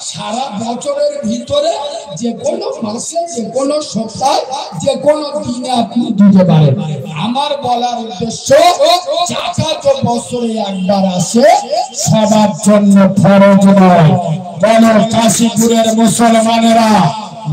সারা বছরের ভিতরে যে কোনো মাসে, যে কোনো সপ্তাহে, যে কোনো দিনে আপনি দিতে পারেন। আমার বলার উদ্দেশ্য, জাকাত বছরে একবার আসে, সবার জন্য ফরজ নয়। বলো কাশীপুরের মুসলমানেরা,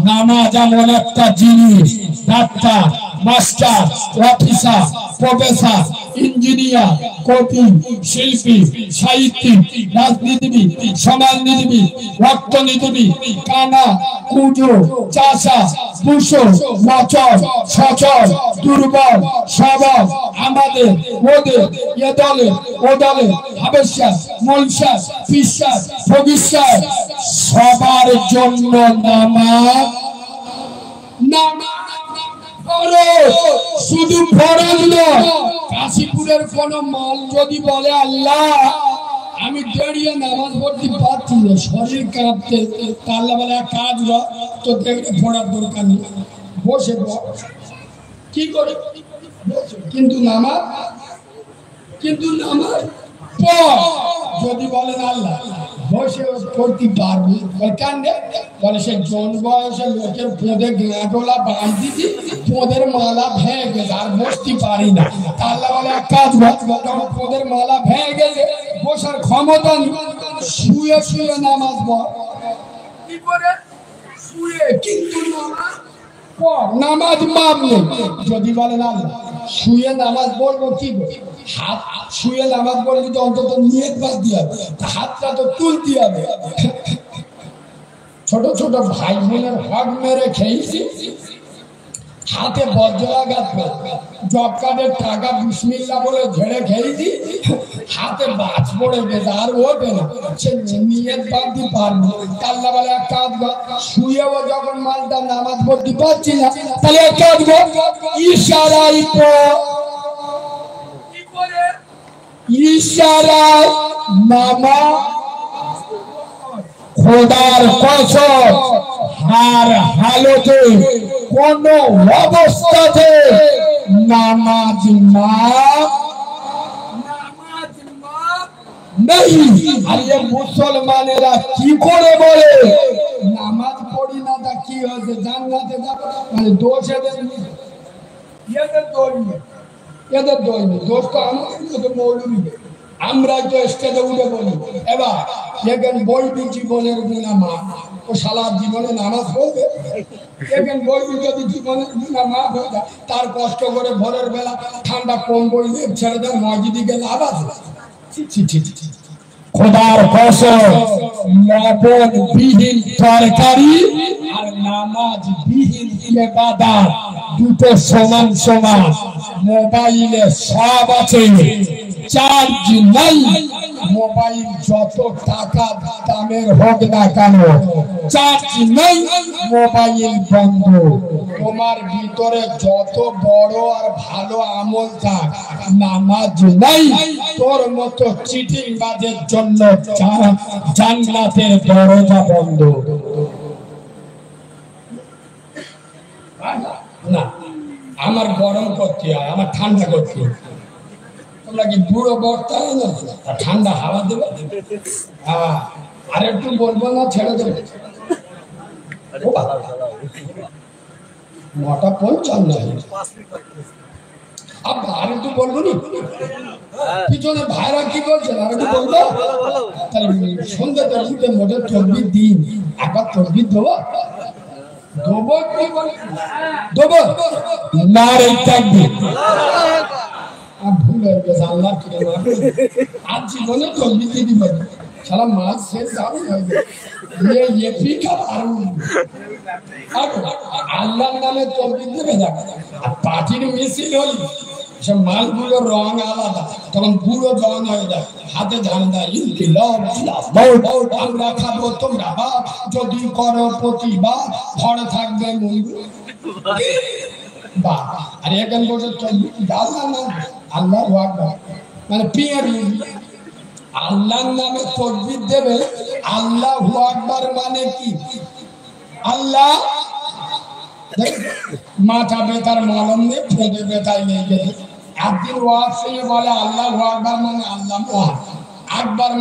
নামাজ এমন একটা জিনিস, doctor, master, officer, professor, engineer, কবি, শিল্পী, সাহিত্যিক, রাজনীতিবিদ, সমাজনীতিবিদ, অর্থনীতিবিদ, কানা, কুজো, চাষা, পুষো, নচল, সচল, দুর্বল, সবল, আমাদের, ওদের, এ দলে, ও দলে, হাবেশ্বাস, মলশ্বাস, বিশ্বাস, ভবিষ্যৎ, সবার জন্য নামাজ, শুধু ফরজ নয়। কাশীপুরের কোন মাল যদি বলে আল্লাহ আমি দাঁড়িয়ে নামাজ পড়তে পারছি না, শরীর কাঁপতে, আল্লাহ বলে কাজ তো দেখে পড়ার দরকার নেই, বসে কি করে, কিন্তু নামাজ যদি বলেন আল্লাহ বসে পড়তে পারবি, বলে সে জন বয়সের লোকের পোঁদে গাঁটোলা বাঁধছি, পোঁদের মালা ভেঙে গেছে আর বসতে পারি না। আল্লাহ বলে এক কাজ, পোঁদের মালা ভেঙে গেছে, বসার ক্ষমতা নেই, শুয়ে শুয়ে নামাজ পড়। কি করে শুয়ে, কিন্তু নামাজ মাপ নেই। যদি বলেন আল্লাহ শুয়ে নামাজ পড়বো, কি করে হাত শুয়ে নামাজ পড়লে তো অন্তত নিয়ত বাদ দিয়ে হবে, হাতটা তো তুলতে হবে। ছোট ছোট ভাই বোনের হক মেরে খেয়েছি, হাতে বজ্রাঘাত, জব কার্ডের টাকা বিসমিল্লাহ বলে ঝেড়ে খেয়েছি, হাতে বাজ পড়ে গেছে আর ওঠে না, সে নিয়ত বাদ দিয়ে পারবো। আল্লাহ বলে এক কাজ, শুয়েও যখন মালটা নামাজ পড়তে পারছি না, তাহলে এক কাজ, ইশারাই ইশারায় নামাজ, খোদার কসম হার হালতে কোন অবস্থাতে নামাজ নেই। আর মুসলমানেরা কি করে বলে নামাজ পড়ি না, তা কি হয়েছে, জান্নাতে যাবে, মানে দোষ এদের এদের দোষ নেই, দোষ তো আমাদের মৌলবী, আমরা তো স্টেজে উঠে বলি এবার দেখেন বৈদিক জীবনের গুণা মা, ও সারা জীবনে নামাজ পড়বে, দেখেন বৈদিক যদি জীবনের গুণা মা হয়ে যায়, তার কষ্ট করে ভোরের বেলা ঠান্ডা কম্বল দিয়ে ছেড়ে দেয়, মসজিদে গেলে আবার খোদার কসম লবণ বিহীন তরকারি আর নামাজ বিহীন ইবাদত দুটো সমান সমান। মোবাইলে সব আছে, চার্জ নাই, মোবাইল যত টাকা দামের হোক না কেন, চার্জ নাই, মোবাইল বন্ধ। তোমার ভিতরে যত বড় আর ভালো আমল থাক, নামাজ নাই, তোর মতো চিটিং বাজের জন্য জান্নাতের দরজা বন্ধ। না, আমার গরম করতে হয়, আমার ঠান্ডা করতে হয়। তোমরা কি বুড়ো বক্তা না, ঠান্ডা হাওয়া দেবে, আর একটু বলবো না ছেড়ে দেবে, 9:55 আর একটু বলবো নি, পিছনে ভাইরা কি বলছেন আর একটু বলবো, তাহলে সন্ধ্যে তরবিতে মোটে তরবির দিন, একবার তরবির দেবো দেবো না রে থাকবি, ভুল হয়ে গেছে, আল্লাহ আর জীবনে তরবির দিদি পারি, সারা মাছ শেষ যাবে আল্লাহর নামে তরবির দেবে যাবে। আর পার্টির মিছিল হলি সব মালগুলোর রং আলাদা, তখন পুরো রং হয়ে যায়, হাতে ঝান্ডা আমরা খাবো তোমরা বাপ, যদি করো প্রতিবাদ ঘরে থাকবে মন্দির। আর এখানে বসে আল্লাহ নাম, আল্লাহ মানে পিয়ারি, আল্লাহর নামে তকবীর দেবে। আল্লাহু আকবার মানে কি? আল্লাহ মাথা ব্যথার মলম নেই, ফোঁদে ব্যথায় নিয়ে গেছে। একদিন ওয়াজ শুনে বলে আল্লাহু আকবার মানে আল্লাহ আকবার।